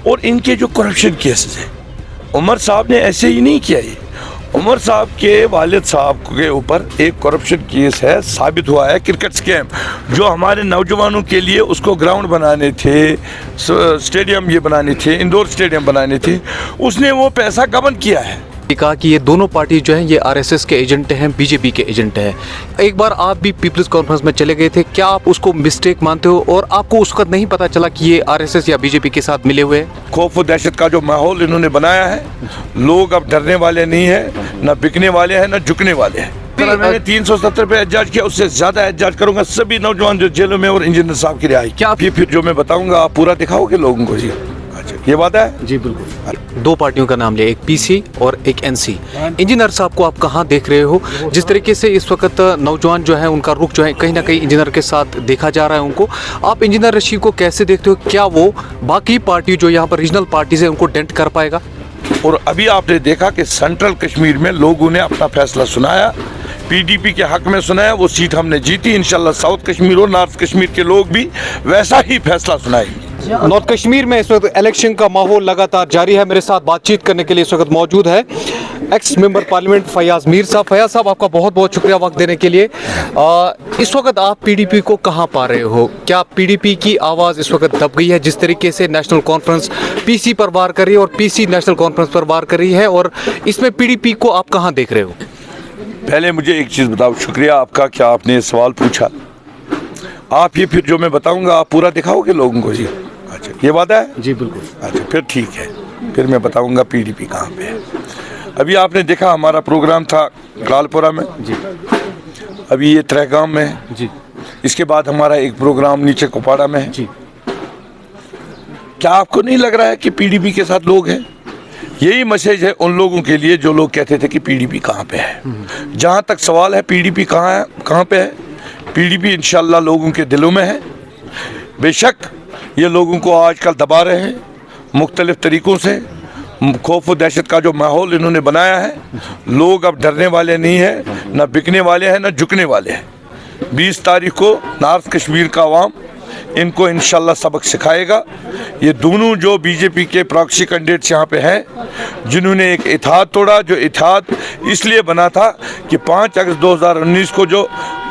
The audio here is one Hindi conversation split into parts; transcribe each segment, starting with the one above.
और इनके जो करप्शन केसेस हैं, उमर साहब ने ऐसे ही नहीं किया। ये उमर साहब के वालिद साहब के ऊपर एक करप्शन केस है, साबित हुआ है, क्रिकेट स्कैम, जो हमारे नौजवानों के लिए उसको ग्राउंड बनाने थे, स्टेडियम ये बनाने थे, इंडोर स्टेडियम बनाने थे, उसने वो पैसा गबन किया है। कहा कि ये दोनों पार्टी जो हैं ये आरएसएस के एजेंट हैं, बीजेपी के एजेंट हैं। एक बार आप भी पीपल्स कॉन्फ्रेंस में चले गए थे, क्या आप उसको मिस्टेक मानते हो और आपको उस वक्त नहीं पता चला कि ये आरएसएस या बीजेपी के साथ मिले हुए हैं? खौफ और दहशत का जो माहौल इन्होंने बनाया है, लोग अब डरने वाले नहीं हैं, ना बिकने वाले हैं, ना झुकने वाले हैं। मैंने 370 पे एहतजाज किया, उससे ज्यादा एहतजाज करूंगा सभी नौजवान जो जेलों में और इंजीनियर साहब की रिहाई। क्या ये फिर जो मैं बताऊंगा आप पूरा दिखाओगे लोगों को? जी अच्छा, ये बात है जी बिल्कुल। दो पार्टियों का नाम लिया, एक पीसी और एक एनसी। इंजीनियर साहब को आप कहाँ देख रहे हो? जिस तरीके से इस वक्त नौजवान जो है उनका रुख जो है कहीं ना कहीं इंजीनियर के साथ देखा जा रहा है उनको, आप इंजीनियर रशीद को कैसे देखते हो? क्या वो बाकी पार्टी जो यहाँ पर रीजनल पार्टीज है उनको डेंट कर पाएगा? और अभी आपने देखा कि सेंट्रल कश्मीर में लोगों ने अपना फैसला सुनाया, पीडीपी के हक में सुनाया, वो सीट हमने जीती। इंशाल्लाह साउथ कश्मीर और नॉर्थ कश्मीर के लोग भी वैसा ही फैसला सुनाएंगे। नॉर्थ कश्मीर में इस वक्त इलेक्शन का माहौल लगातार जारी है। मेरे साथ बातचीत करने के लिए इस वक्त मौजूद है ex member parliament Fayaz Mir साहब। फयाज साहब, आपका बहुत बहुत शुक्रिया वक्त देने के लिए। इस वक्त आप पीडीपी को कहाँ पा रहे हो? क्या पीडीपी की आवाज़ इस वक्त दब गई है? जिस तरीके से नेशनल कॉन्फ्रेंस पीसी पर वार कर रही है और पीसी नेशनल कॉन्फ्रेंस पर वार कर रही है, और इसमें पीडीपी को आप कहाँ देख रहे हो? पहले मुझे एक चीज़ बताओ, शुक्रिया आपका क्या आपने सवाल पूछा। आप ये फिर जो मैं बताऊंगा आप पूरा दिखाओगे लोगों को? जी अच्छा, ये बात है जी बिल्कुल। अच्छा, फिर ठीक है, फिर मैं बताऊंगा पीडीपी कहाँ पे है। अभी आपने देखा हमारा प्रोग्राम था लालपुरा में जी, अभी ये त्रेगाम में है जी, इसके बाद हमारा एक प्रोग्राम नीचे कुपाड़ा में है जी। क्या आपको नहीं लग रहा है कि पीडीपी के साथ लोग हैं? यही मैसेज है उन लोगों के लिए जो लोग कहते थे कि पीडीपी कहाँ पे है। जहाँ तक सवाल है पीडीपी कहाँ है, कहाँ पे है, पीडीपी इंशाल्लाह लोगों के दिलों में है। बेशक ये लोगों को आजकल दबा रहे हैं मुख्तलिफ तरीक़ों से, खौफ और दहशत का जो माहौल इन्होंने बनाया है, लोग अब डरने वाले नहीं हैं, ना बिकने वाले हैं, ना झुकने वाले हैं। 20 तारीख को नॉर्थ कश्मीर का अवाम इनको इंशाल्लाह सबक सिखाएगा। ये दोनों जो बीजेपी के प्रॉक्सी कैंडिडेट्स यहाँ पे हैं, जिन्होंने एक इत्तेहाद तोड़ा, जो इत्तेहाद इसलिए बना था कि 5 अगस्त 2019 को जो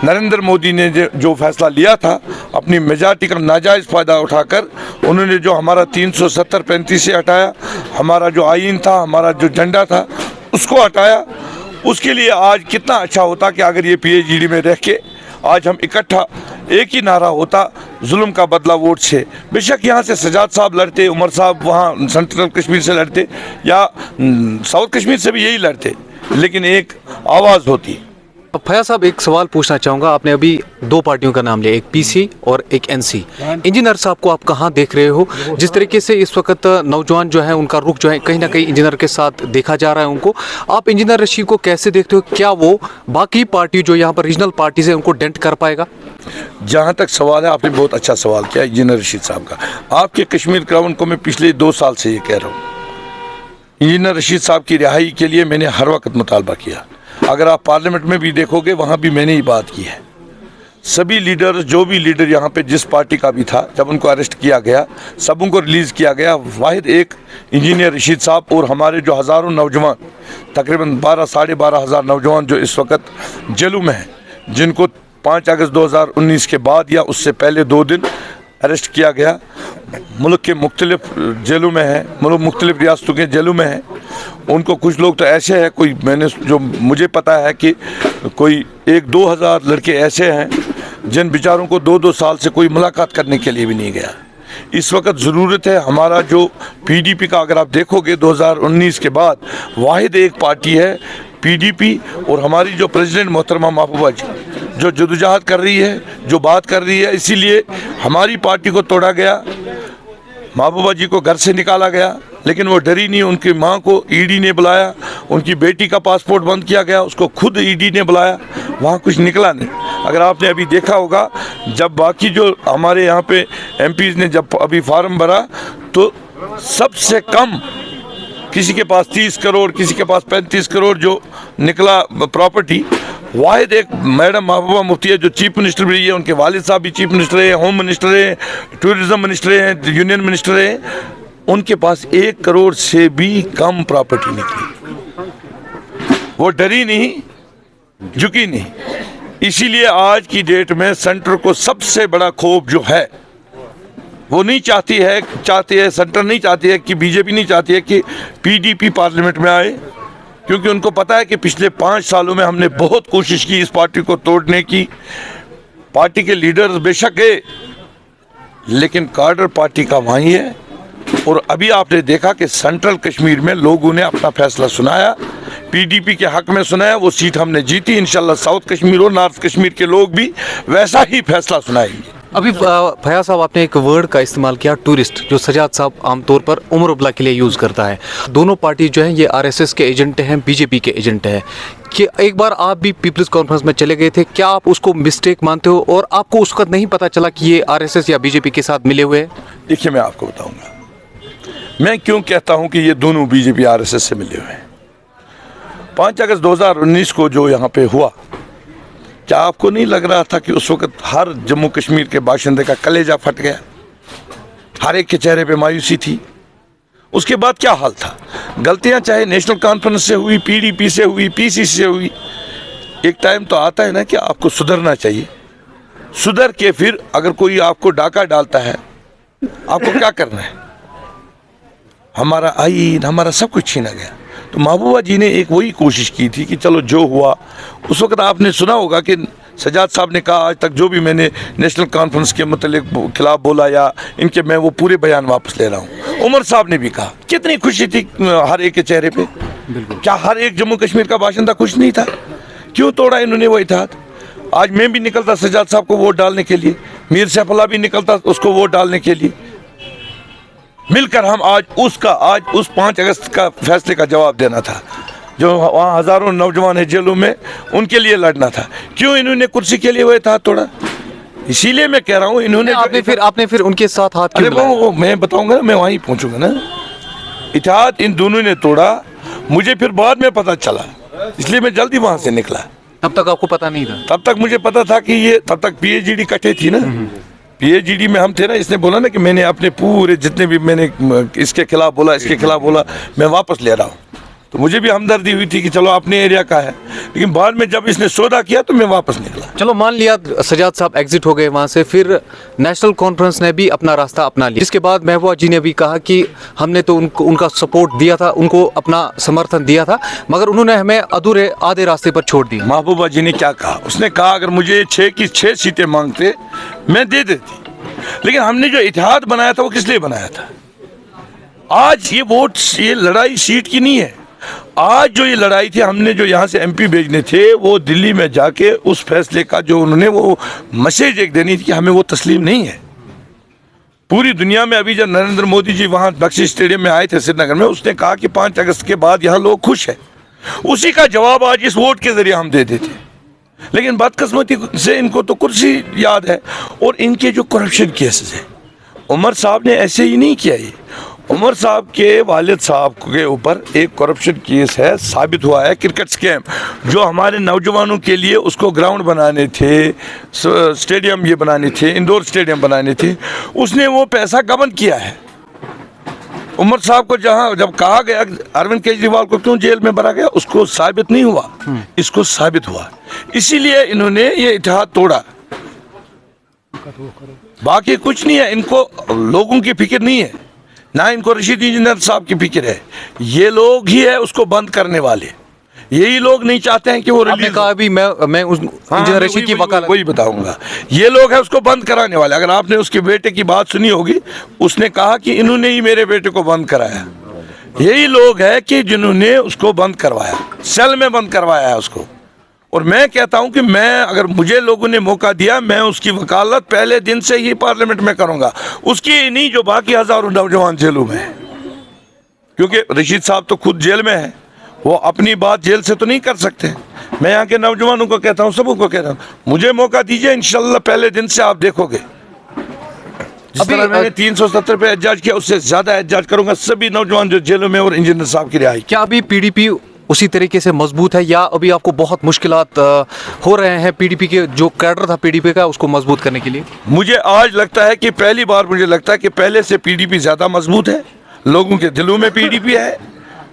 नरेंद्र मोदी ने जो फैसला लिया था, अपनी मेजॉरिटी का नाजायज़ फ़ायदा उठाकर उन्होंने जो हमारा 370-35 से हटाया, हमारा जो आइन था, हमारा जो झंडा था, उसको हटाया। उसके लिए आज कितना अच्छा होता कि अगर ये पीएचडी में रह के आज हम इकट्ठा एक ही नारा होता, जुल्म का बदला वोट से। बेशक यहाँ से सजाद साहब लड़ते, उमर साहब वहाँ सेंट्रल कश्मीर से लड़ते, या साउथ कश्मीर से भी यही लड़ते, लेकिन एक आवाज़ होती। फयाज साहब, एक सवाल पूछना चाहूँगा। आपने अभी दो पार्टियों का नाम लिया, एक पीसी और एक एनसी। इंजीनियर साहब को आप कहाँ देख रहे हो? जिस तरीके से इस वक्त नौजवान जो है उनका रुख जो है कहीं ना कहीं इंजीनियर के साथ देखा जा रहा है उनको, आप इंजीनियर रशीद को कैसे देखते हो? क्या वो बाकी पार्टी जो यहाँ पर रीजनल पार्टीज है उनको डेंट कर पाएगा? जहाँ तक सवाल है, आपने बहुत अच्छा सवाल किया इंजीनियर रशीद साहब का। आपके कश्मीर ग्राउंड को मैं पिछले 2 साल से ये कह रहा हूँ, इंजीनियर रशीद साहब की रिहाई के लिए मैंने हर वक्त मुतालबा किया। अगर आप पार्लियामेंट में भी देखोगे वहाँ भी मैंने ही बात की है। सभी लीडर, जो भी लीडर यहाँ पे जिस पार्टी का भी था, जब उनको अरेस्ट किया गया, सब उनको रिलीज़ किया गया। वाहिद एक इंजीनियर रशीद साहब और हमारे जो हज़ारों नौजवान, तकरीबन 12-12.5 हज़ार नौजवान जो इस वक्त जेलों में हैं, जिनको 5 अगस्त 2019 के बाद या उससे पहले 2 दिन अरेस्ट किया गया, मुल्क के मुख्तलिफ जेलों में है, मुल्क मुख्तलिफ रियासतों के जेलों में है। उनको कुछ लोग तो ऐसे हैं, कोई मैंने जो मुझे पता है कि कोई 1-2 हज़ार लड़के ऐसे हैं जिन बेचारों को 2-2 साल से कोई मुलाकात करने के लिए भी नहीं गया। इस वक्त ज़रूरत है हमारा जो पीडीपी का, अगर आप देखोगे 2019 के बाद वाहिद एक पार्टी है पीडीपी, और हमारी जो प्रेसिडेंट मोहतरमा महबूबा जी जो जदोजहद कर रही है, जो बात कर रही है, इसीलिए हमारी पार्टी को तोड़ा गया। महबूबा जी को घर से निकाला गया, लेकिन वो डरी नहीं। उनकी मां को ईडी ने बुलाया, उनकी बेटी का पासपोर्ट बंद किया गया, उसको खुद ईडी ने बुलाया, वहाँ कुछ निकला नहीं। अगर आपने अभी देखा होगा, जब बाकी जो हमारे यहाँ पे एमपीज़ ने जब अभी फार्म भरा, तो सबसे कम किसी के पास 30 करोड़, किसी के पास 35 करोड़ जो निकला प्रॉपर्टी, वाहिद एक मैडम महबूबा मुफ्ती है जो चीफ मिनिस्टर भी है, उनके वालिद साहब भी चीफ मिनिस्टर हैं, होम मिनिस्टर हैं, टूरिज़म मिनिस्टर हैं, यूनियन मिनिस्टर हैं। उनके पास 1 करोड़ से भी कम प्रॉपर्टी निकली। वो डरी नहीं, झुकी नहीं। इसीलिए आज की डेट में सेंटर को सबसे बड़ा खौफ जो है, वो नहीं चाहती है सेंटर नहीं चाहती है कि बीजेपी नहीं चाहती है कि पीडीपी पार्लियामेंट में आए, क्योंकि उनको पता है कि पिछले 5 सालों में हमने बहुत कोशिश की इस पार्टी को तोड़ने की। पार्टी के लीडर्स बेशक गए, लेकिन कार्डर पार्टी का वहीं है। और अभी आपने देखा कि सेंट्रल कश्मीर में लोगों ने अपना फैसला सुनाया, पीडीपी के हक में सुनाया, वो सीट हमने जीती। इंशाल्लाह साउथ कश्मीर और नॉर्थ कश्मीर के लोग भी वैसा ही फैसला सुनाएंगे। अभी फयाज साहब, आपने एक वर्ड का इस्तेमाल किया, टूरिस्ट, जो सजाद साहब आमतौर पर उमर अब्दुल्ला के लिए यूज़ करता है। दोनों पार्टी जो हैं ये आरएसएस के एजेंट हैं, बीजेपी के एजेंट हैं। कि एक बार आप भी पीपल्स कॉन्फ्रेंस में चले गए थे, क्या आप उसको मिस्टेक मानते हो और आपको उस वक्त नहीं पता चला कि ये आरएसएस या बीजेपी के साथ मिले हुए हैं? देखिए, मैं आपको बताऊंगा मैं क्यों कहता हूं कि ये दोनों बीजेपी आरएसएस से मिले हुए हैं। 5 अगस्त 2019 को जो यहाँ पे हुआ, क्या आपको नहीं लग रहा था कि उस वक्त हर जम्मू कश्मीर के बाशिंदे का कलेजा फट गया, हर एक के चेहरे पे मायूसी थी? उसके बाद क्या हाल था? गलतियां चाहे नेशनल कॉन्फ्रेंस से हुई, पीडीपी से हुई, पीसीसी से हुई, एक टाइम तो आता है ना कि आपको सुधरना चाहिए। सुधर के फिर अगर कोई आपको डाका डालता है, आपको क्या करना है? हमारा आईन, हमारा सब कुछ छीना गया। तो महबूबा जी ने एक वही कोशिश की थी कि चलो जो हुआ। उस वक्त आपने सुना होगा कि सजाद साहब ने कहा, आज तक जो भी मैंने नेशनल कॉन्फ्रेंस के मतलब खिलाफ बोला या इनके, मैं वो पूरे बयान वापस ले रहा हूँ। उमर साहब ने भी कहा, कितनी खुशी थी हर एक के चेहरे पे। क्या हर एक जम्मू कश्मीर का बाशिंदा खुश नहीं था? क्यों तोड़ा इन्होंने वो इत्तेहाद? आज मैं भी निकलता सजाद साहब को वोट डालने के लिए, मीर सैफुल्लाह भी निकलता उसको वोट डालने के लिए। मिलकर हम आज उस 5 अगस्त का फैसले का जवाब देना था। जो वहाँ हजारों नौजवान हैं जेलों में, उनके लिए लड़ना था। क्यों इन्होंने कुर्सी के लिए हुए था तोड़ा? इसीलिए मैं कह रहा हूँ इन्होंने आपने फिर उनके साथ हाथ क्यों मिलाया? वो मैं बताऊंगा ना, मैं वहीं पहुंचूंगा ना। इत्तेहाद इन दोनों ने तोड़ा, मुझे फिर बाद में पता चला, इसलिए मैं जल्दी वहां से निकला। तब तक आपको पता नहीं था? तब तक मुझे पता था कि ये, तब तक पीएचडी इकट्ठे थी ना, पीएचडी में हम थे ना। इसने बोला ना कि मैंने अपने पूरे जितने भी मैंने इसके खिलाफ बोला, इसके खिलाफ बोला, मैं वापस ले रहा हूँ। तो मुझे भी हमदर्दी हुई थी कि चलो अपने एरिया का है, लेकिन बाद में जब इसने सौदा किया तो मैं वापस निकला। चलो मान लिया सजाद साहब एग्जिट हो गए वहाँ से, फिर नेशनल कॉन्फ्रेंस ने भी अपना रास्ता अपना लिया। इसके बाद महबूबा जी ने भी कहा कि हमने तो उनका सपोर्ट दिया था, उनको अपना समर्थन दिया था, मगर उन्होंने हमें अधूरे आधे रास्ते पर छोड़ दिया। महबूबा जी ने क्या कहा? उसने कहा अगर मुझे 6 की 6 सीटें मांगते मैं दे देती, लेकिन हमने जो इत्तेहाद बनाया था वो किस लिए बनाया था? आज ये वोट, ये लड़ाई सीट की नहीं है। आज जो ये लड़ाई थी, हमने जो यहाँ से एमपी भेजने थे, वो दिल्ली में जाके उस फैसले का जो उन्होंने वो मैसेज एक देनी थी कि हमें वो तस्लीम नहीं है। पूरी दुनिया में अभी जब नरेंद्र मोदी जी वहाँ बख्शी स्टेडियम में आए थे श्रीनगर में, उसने कहा कि 5 अगस्त के बाद यहाँ लोग खुश हैं। उसी का जवाब आज इस वोट के जरिए हम दे देते, लेकिन बदकिस्मती से इनको तो कुर्सी याद है। और इनके जो करप्शन केसेस हैं, उमर साहब ने ऐसे ही नहीं किया। ये उमर साहब के वालिद साहब के ऊपर एक करप्शन केस है, साबित हुआ है, क्रिकेट स्कैम, जो हमारे नौजवानों के लिए उसको ग्राउंड बनाने थे, स्टेडियम ये बनाने थे, इंडोर स्टेडियम बनाने थे, उसने वो पैसा गबन किया है। उमर साहब को जब कहा गया अरविंद केजरीवाल को क्यों जेल में भरा गया, उसको साबित नहीं हुआ, इसको साबित हुआ। इसीलिए इन्होंने ये इत्तेहाद तोड़ा, बाकी कुछ नहीं है। इनको लोगों की फिक्र नहीं है, ना इनको रशीद इंजीनियर साहब की फिक्र है। ये लोग ही है उसको बंद करने वाले। यही लोग नहीं चाहते हैं कि वो रिलीज कहा भी मैं उस इंजीनियर रशीद की वकालत वही बताऊंगा। ये लोग है उसको बंद कराने वाले। अगर आपने उसके बेटे की बात सुनी होगी, उसने कहा कि इन्होंने ही मेरे बेटे को बंद कराया। यही लोग है कि जिन्होंने उसको बंद करवाया, सेल में बंद करवाया है उसको। और मैं कहता हूं कि मैं, अगर मुझे लोगों ने मौका दिया, मैं उसकी वकालत पहले दिन से ही पार्लियामेंट में करूंगा, उसकी नहीं जो बाकी हजारों नौजवान जेलों में है। क्योंकि रशीद साहब तो खुद जेल में है, वो अपनी बात जेल से तो नहीं कर सकते। मैं यहाँ के नौजवानों को कहता हूँ, सबको कहता हूँ, मुझे मौका दीजिए, इंशाल्लाह पहले दिन से आप देखोगे जिस तरह मैंने 370 पे एहतजाज किया, उससे ज्यादा एहतजाज करूंगा सभी नौजवान जो जेलों में और इंजीनियर साहब की रिहाई। क्या अभी पीडीपी उसी तरीके से मजबूत है, या अभी आपको बहुत मुश्किलात हो रहे हैं पीडीपी के जो कैडर था पीडीपी का, उसको मजबूत करने के लिए? मुझे आज लगता है कि पहली बार मुझे लगता है कि पहले से पीडीपी ज्यादा मजबूत है। लोगों के दिलों में पीडीपी है,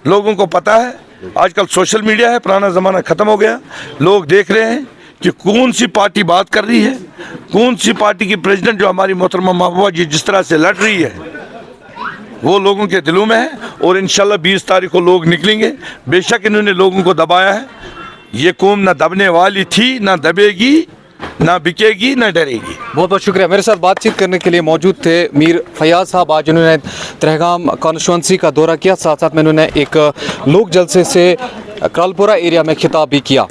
लोगों को पता है। आजकल सोशल मीडिया है, पुराना ज़माना ख़त्म हो गया। लोग देख रहे हैं कि कौन सी पार्टी बात कर रही है, कौन सी पार्टी की प्रेसिडेंट जो हमारी मोहतरमा महबूबा जी जिस तरह से लड़ रही है वो लोगों के दिलों में है। और इंशाल्लाह 20 तारीख को लोग निकलेंगे। बेशक इन्होंने लोगों को दबाया है, ये कौम ना दबने वाली थी, ना दबेगी, ना बिकेगी, ना डरेगी। बहुत बहुत शुक्रिया। मेरे साथ बातचीत करने के लिए मौजूद थे मीर फयाज साहब। आज उन्होंने त्रेहगाम कॉन्स्टिट्यूंसी का दौरा किया, साथ साथ में उन्होंने एक लोक जलसे से कालपुरा एरिया में खिताब भी किया।